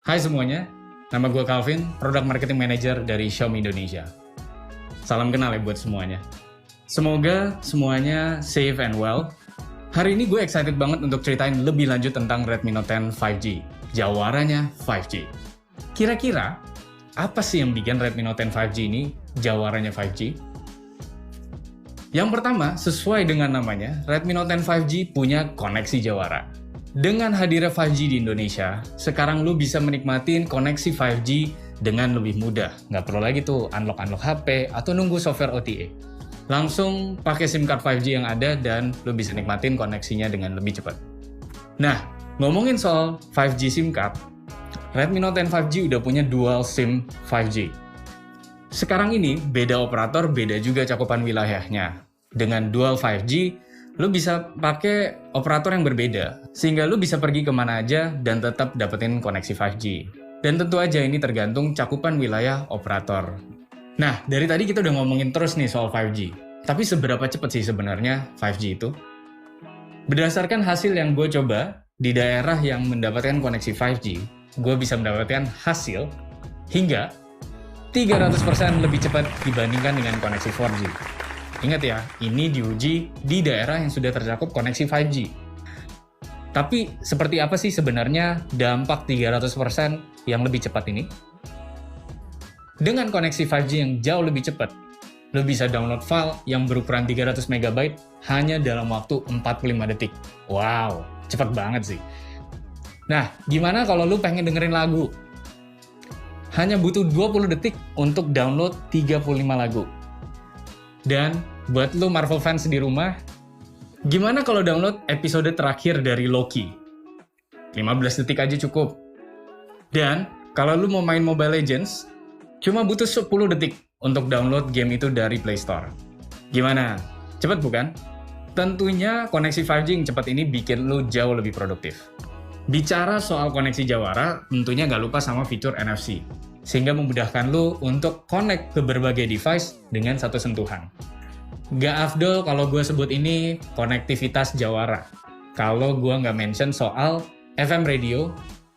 Hai semuanya, nama gue Calvin, Product Marketing Manager dari Xiaomi Indonesia. Salam kenal ya buat semuanya. Semoga semuanya safe and well. Hari ini gue excited banget untuk ceritain lebih lanjut tentang Redmi Note 10 5G, jawaranya 5G. Kira-kira, apa sih yang bikin Redmi Note 10 5G ini jawaranya 5G? Yang pertama, sesuai dengan namanya, Redmi Note 10 5G punya koneksi jawara. Dengan hadirnya 5G di Indonesia, sekarang lu bisa menikmatin koneksi 5G dengan lebih mudah. Nggak perlu lagi tuh unlock HP atau nunggu software OTA. Langsung pakai SIM card 5G yang ada dan lu bisa nikmatin koneksinya dengan lebih cepat. Nah, ngomongin soal 5G SIM card, Redmi Note 10 5G udah punya dual SIM 5G. Sekarang ini, beda operator, beda juga cakupan wilayahnya. Dengan dual 5G, lu bisa pakai operator yang berbeda, sehingga lu bisa pergi kemana aja dan tetap dapetin koneksi 5G. Dan tentu aja ini tergantung cakupan wilayah operator. Nah, dari tadi kita udah ngomongin terus nih soal 5G. Tapi seberapa cepat sih sebenarnya 5G itu? Berdasarkan hasil yang gue coba, di daerah yang mendapatkan koneksi 5G, gue bisa mendapatkan hasil hingga 300% lebih cepat dibandingkan dengan koneksi 4G. Ingat ya, ini diuji di daerah yang sudah tercakup koneksi 5G. Tapi, seperti apa sih sebenarnya dampak 300% yang lebih cepat ini? Dengan koneksi 5G yang jauh lebih cepat, lo bisa download file yang berukuran 300 MB hanya dalam waktu 45 detik. Wow, cepat banget sih. Nah, gimana kalau lo pengen dengerin lagu? Hanya butuh 20 detik untuk download 35 lagu. Dan buat lo Marvel fans di rumah, gimana kalau download episode terakhir dari Loki? 15 detik aja cukup. Dan kalau lo mau main Mobile Legends, cuma butuh 10 detik untuk download game itu dari Play Store. Gimana? Cepet bukan? Tentunya koneksi 5G yang cepat ini bikin lo jauh lebih produktif. Bicara soal koneksi jawara, tentunya nggak lupa sama fitur NFC, sehingga memudahkan lo untuk connect ke berbagai device dengan satu sentuhan. Nggak afdol kalau gue sebut ini konektivitas jawara, kalau gue nggak mention soal FM radio,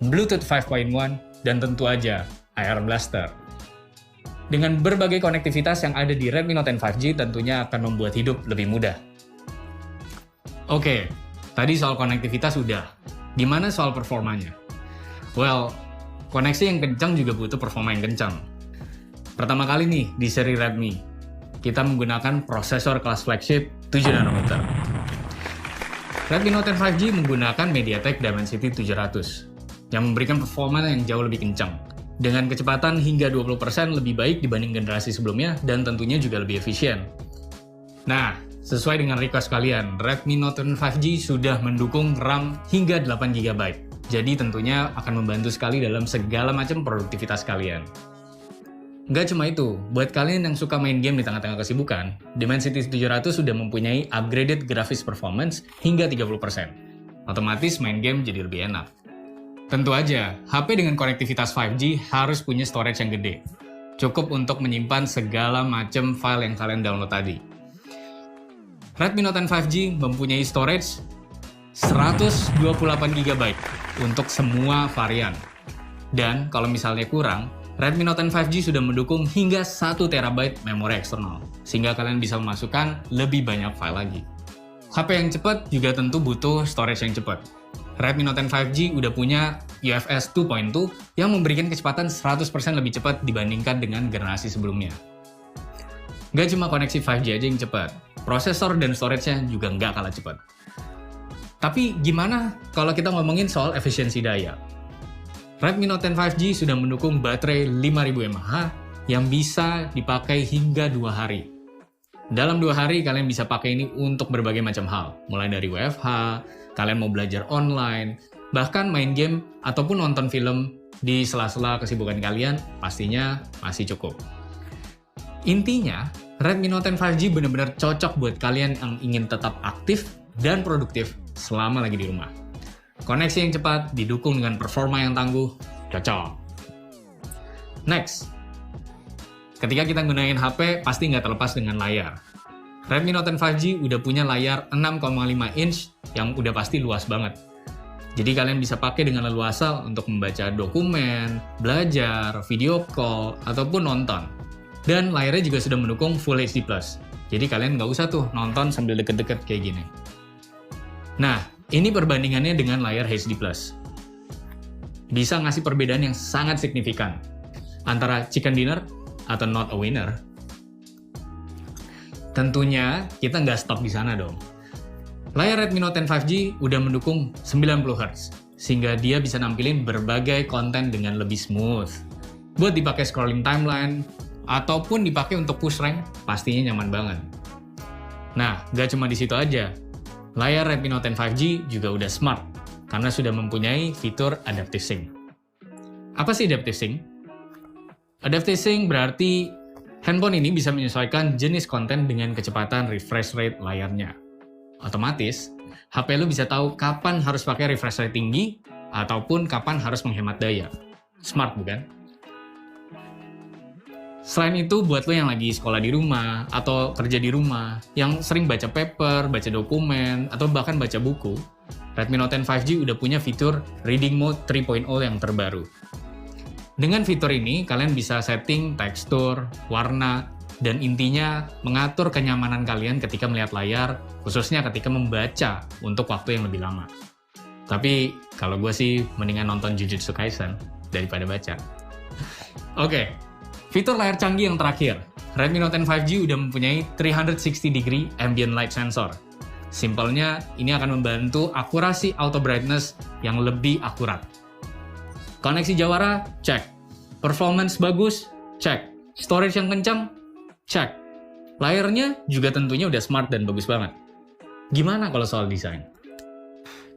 Bluetooth 5.1, dan tentu aja Air Blaster. Dengan berbagai konektivitas yang ada di Redmi Note 10 5G tentunya akan membuat hidup lebih mudah. Oke, tadi soal konektivitas udah. Gimana soal performanya? Well, koneksi yang kencang juga butuh performa yang kencang. Pertama kali nih di seri Redmi, kita menggunakan prosesor kelas flagship 7 nanometer. Redmi Note 10 5G menggunakan MediaTek Dimensity 700 yang memberikan performa yang jauh lebih kencang dengan kecepatan hingga 20% lebih baik dibanding generasi sebelumnya dan tentunya juga lebih efisien. Nah, sesuai dengan request kalian, Redmi Note 10 5G sudah mendukung RAM hingga 8GB. Jadi tentunya akan membantu sekali dalam segala macam produktivitas kalian. Nggak cuma itu, buat kalian yang suka main game di tengah-tengah kesibukan, Dimensity 700 sudah mempunyai upgraded graphics performance hingga 30%. Otomatis main game jadi lebih enak. Tentu aja, HP dengan konektivitas 5G harus punya storage yang gede. Cukup untuk menyimpan segala macam file yang kalian download tadi. Redmi Note 10 5G mempunyai storage 128GB untuk semua varian. Dan kalau misalnya kurang, Redmi Note 10 5G sudah mendukung hingga 1TB memori eksternal, sehingga kalian bisa memasukkan lebih banyak file lagi. HP yang cepat juga tentu butuh storage yang cepat. Redmi Note 10 5G udah punya UFS 2.2 yang memberikan kecepatan 100% lebih cepat dibandingkan dengan generasi sebelumnya. Nggak cuma koneksi 5G aja yang cepat, prosesor dan storage-nya juga nggak kalah cepat. Tapi gimana kalau kita ngomongin soal efisiensi daya? Redmi Note 10 5G sudah mendukung baterai 5000 mAh yang bisa dipakai hingga 2 hari. Dalam 2 hari kalian bisa pakai ini untuk berbagai macam hal, mulai dari WFH, kalian mau belajar online, bahkan main game ataupun nonton film di sela-sela kesibukan kalian, pastinya masih cukup. Intinya, Redmi Note 10 5G benar-benar cocok buat kalian yang ingin tetap aktif dan produktif selama lagi di rumah. Koneksi yang cepat didukung dengan performa yang tangguh, cocok. Next, ketika kita gunain HP, pasti nggak terlepas dengan layar. Redmi Note 10 5G udah punya layar 6,5 inch yang udah pasti luas banget. Jadi kalian bisa pakai dengan leluasa untuk membaca dokumen, belajar, video call, ataupun nonton. Dan layarnya juga sudah mendukung Full HD+. Jadi kalian nggak usah tuh nonton sambil deket-deket kayak gini. Nah, ini perbandingannya dengan layar HD+. Bisa ngasih perbedaan yang sangat signifikan antara chicken dinner atau not a winner. Tentunya kita nggak stop di sana dong. Layar Redmi Note 10 5G udah mendukung 90Hz, sehingga dia bisa nampilin berbagai konten dengan lebih smooth. Buat dipakai scrolling timeline, ataupun dipakai untuk push rank, pastinya nyaman banget. Nah, nggak cuma di situ aja. Layar Redmi Note 10 5G juga udah smart, karena sudah mempunyai fitur Adaptive Sync. Apa sih Adaptive Sync? Adaptive Sync berarti handphone ini bisa menyesuaikan jenis konten dengan kecepatan refresh rate layarnya. Otomatis, HP lu bisa tahu kapan harus pakai refresh rate tinggi ataupun kapan harus menghemat daya. Smart bukan? Selain itu, buat lo yang lagi sekolah di rumah atau kerja di rumah, yang sering baca paper, baca dokumen, atau bahkan baca buku, Redmi Note 10 5G udah punya fitur Reading Mode 3.0 yang terbaru. Dengan fitur ini, kalian bisa setting tekstur, warna, dan intinya mengatur kenyamanan kalian ketika melihat layar, khususnya ketika membaca untuk waktu yang lebih lama. Tapi kalau gue sih mendingan nonton Jujutsu Kaisen daripada baca. Oke, fitur layar canggih yang terakhir. Redmi Note 10 5G udah mempunyai 360 degree ambient light sensor. Simpelnya, ini akan membantu akurasi auto brightness yang lebih akurat. Koneksi jawara, cek. Performance bagus, cek. Storage yang kencang, cek. Layarnya juga tentunya udah smart dan bagus banget. Gimana kalau soal desain?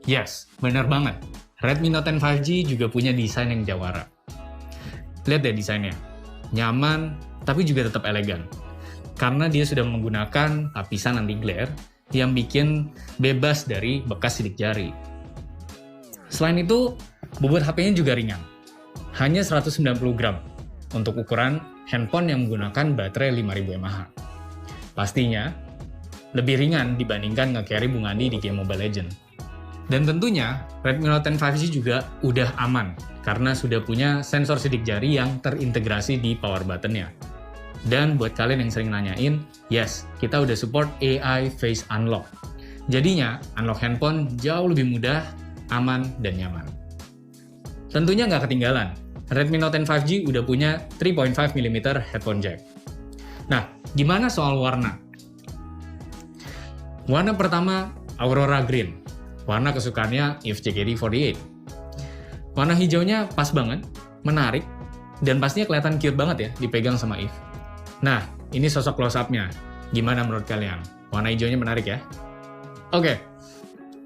Yes, benar banget. Redmi Note 10 5G juga punya desain yang jawara. Lihat deh desainnya. Nyaman, tapi juga tetap elegan. Karena dia sudah menggunakan lapisan anti glare yang bikin bebas dari bekas sidik jari. Selain itu, bobot HP-nya juga ringan. Hanya 190 gram untuk ukuran handphone yang menggunakan baterai 5000 mAh. Pastinya, lebih ringan dibandingkan nge-carry Bung Andi di game Mobile Legends. Dan tentunya, Redmi Note 10 5G juga udah aman, karena sudah punya sensor sidik jari yang terintegrasi di power button-nya. Dan buat kalian yang sering nanyain, yes, kita udah support AI Face Unlock. Jadinya, unlock handphone jauh lebih mudah, aman, dan nyaman. Tentunya nggak ketinggalan, Redmi Note 10 5G udah punya 3.5mm headphone jack. Nah, gimana soal warna? Warna pertama, Aurora Green. Warna kesukaannya Eve JKT48. Warna hijaunya pas banget, menarik, dan pastinya kelihatan cute banget ya dipegang sama Eve. Nah, ini sosok close-up-nya. Gimana menurut kalian? Warna hijaunya menarik ya? Oke,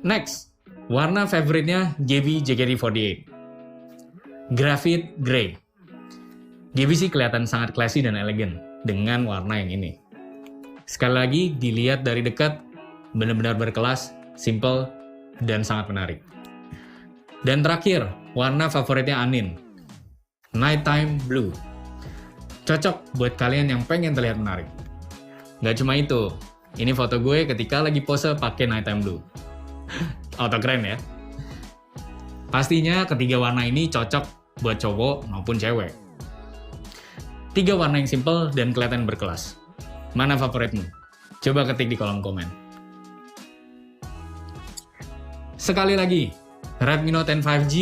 next. Warna favoritnya GB JKT48. Graphite Grey. GB sih kelihatan sangat classy dan elegan dengan warna yang ini. Sekali lagi, dilihat dari dekat, benar-benar berkelas, simple, dan sangat menarik. Dan terakhir, warna favoritnya Anin. Nighttime Blue. Cocok buat kalian yang pengen terlihat menarik. Nggak cuma itu, ini foto gue ketika lagi pose pakai Nighttime Blue. Auto keren ya? Pastinya ketiga warna ini cocok buat cowok maupun cewek. 3 warna yang simple dan kelihatan berkelas. Mana favoritmu? Coba ketik di kolom komen. Sekali lagi, Redmi Note 10 5G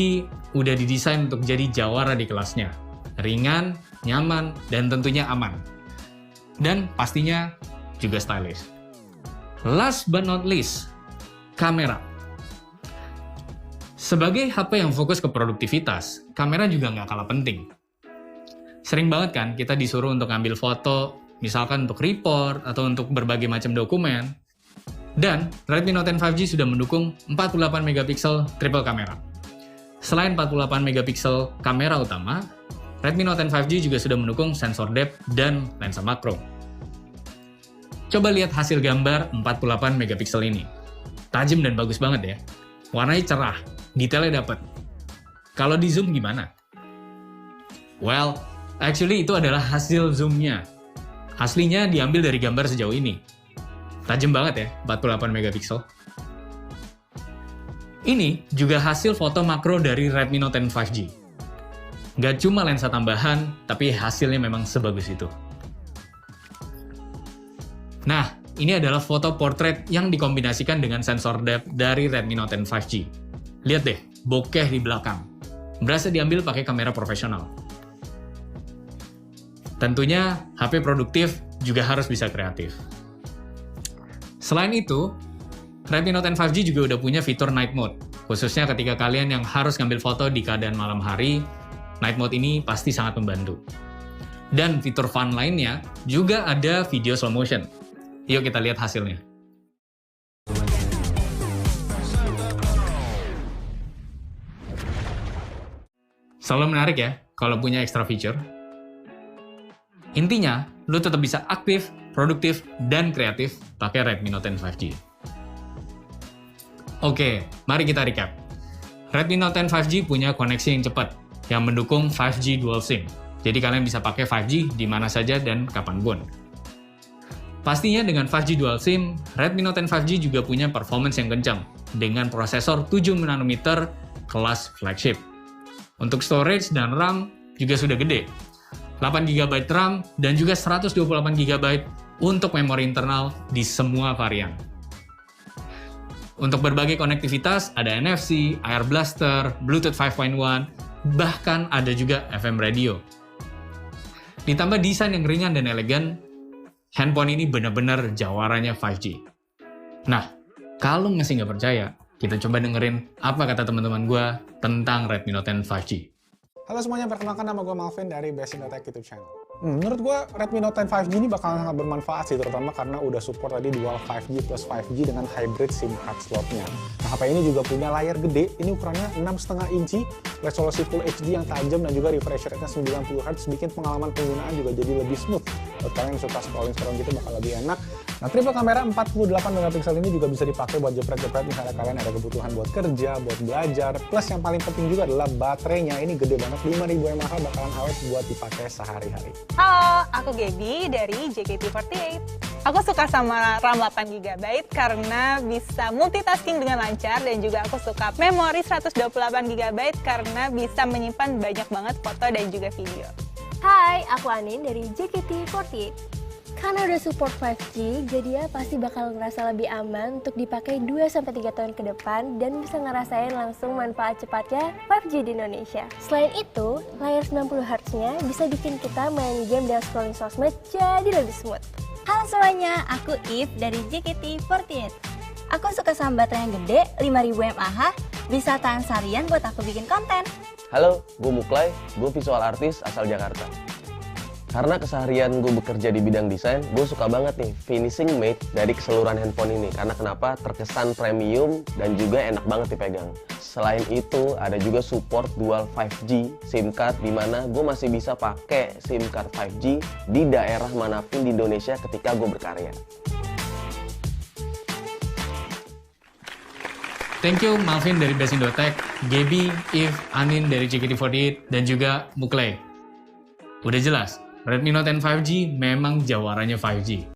udah didesain untuk jadi jawara di kelasnya. Ringan, nyaman, dan tentunya aman. Dan pastinya juga stylish. Last but not least, kamera. Sebagai HP yang fokus ke produktivitas, kamera juga nggak kalah penting. Sering banget kan kita disuruh untuk ambil foto, misalkan untuk report atau untuk berbagai macam dokumen. Dan Redmi Note 10 5G sudah mendukung 48 megapiksel triple kamera. Selain 48 megapiksel kamera utama, Redmi Note 10 5G juga sudah mendukung sensor depth dan lensa makro. Coba lihat hasil gambar 48 megapiksel ini. Tajam dan bagus banget ya. Warnanya cerah, detailnya dapet. Kalau di zoom gimana? Well, actually itu adalah hasil zoomnya. Aslinya diambil dari gambar sejauh ini. Tajam banget ya, 48 megapiksel. Ini juga hasil foto makro dari Redmi Note 10 5G. Nggak cuma lensa tambahan, tapi hasilnya memang sebagus itu. Nah, ini adalah foto portrait yang dikombinasikan dengan sensor depth dari Redmi Note 10 5G. Lihat deh, bokeh di belakang. Berasa diambil pakai kamera profesional. Tentunya, HP produktif juga harus bisa kreatif. Selain itu, Redmi Note 10 5G juga udah punya fitur Night Mode. Khususnya ketika kalian yang harus ngambil foto di keadaan malam hari, Night Mode ini pasti sangat membantu. Dan fitur fun lainnya juga ada video slow motion. Yuk kita lihat hasilnya. Selalu menarik ya kalau punya extra feature. Intinya, lu tetap bisa aktif, produktif, dan kreatif pakai Redmi Note 10 5G. Oke, mari kita recap. Redmi Note 10 5G punya koneksi yang cepat, yang mendukung 5G Dual SIM. Jadi kalian bisa pakai 5G di mana saja dan kapanpun. Pastinya dengan 5G Dual SIM, Redmi Note 10 5G juga punya performance yang kencang, dengan prosesor 7 nanometer kelas flagship. Untuk storage dan RAM juga sudah gede, 8GB RAM dan juga 128GB untuk memori internal di semua varian. Untuk berbagai konektivitas, ada NFC, Air Blaster, Bluetooth 5.1, bahkan ada juga FM radio. Ditambah desain yang ringan dan elegan, handphone ini benar-benar jawaranya 5G. Nah, kalau masih nggak percaya, kita coba dengerin apa kata teman-teman gue tentang Redmi Note 10 5G. Halo semuanya, perkenalkan nama gue Malvin dari Best Indotech YouTube channel. Menurut gue Redmi Note 10 5G ini bakal sangat bermanfaat sih, terutama karena udah support tadi dual 5G plus 5G dengan hybrid SIM card slotnya. Nah, HP ini juga punya layar gede, ini ukurannya 6,5 inci, resolusi Full HD yang tajam dan juga refresh rate-nya 90Hz, bikin pengalaman penggunaan juga jadi lebih smooth. Buat kalian yang suka scrolling gitu bakal lebih enak. Nah, triple kamera 48MP ini juga bisa dipakai buat jepret-jepret misalnya kalian ada kebutuhan buat kerja, buat belajar. Plus yang paling penting juga adalah baterainya, ini gede banget, 5000 mAh, bakalan awet buat dipakai sehari-hari. Halo, aku Gaby dari JKT48. Aku suka sama RAM 8GB karena bisa multitasking dengan lancar, dan juga aku suka memori 128GB karena bisa menyimpan banyak banget foto dan juga video. Hai, aku Anin dari JKT48. Karena udah support 5G, jadi ya pasti bakal ngerasa lebih aman untuk dipakai 2-3 tahun ke depan dan bisa ngerasain langsung manfaat cepatnya 5G di Indonesia. Selain itu, layar 90Hz-nya bisa bikin kita main game dan scrolling sosmed jadi lebih smooth. Halo semuanya, aku If dari JKT48. Aku suka sama baterai yang gede, 5000 mAh, bisa tahan seharian buat aku bikin konten. Halo, gue Muklai, gue visual artist asal Jakarta. Karena keseharian gue bekerja di bidang desain, gue suka banget nih finishing made dari keseluruhan handphone ini. Karena kenapa? Terkesan premium dan juga enak banget dipegang. Selain itu, ada juga support dual 5G SIM card, di mana gue masih bisa pakai SIM card 5G di daerah manapun di Indonesia ketika gue berkarya. Thank you Malvin dari Best Indotech, Gaby, If, Anin dari JKT48, dan juga Muklai. Udah jelas, Redmi Note 10 5G memang jawarannya 5G.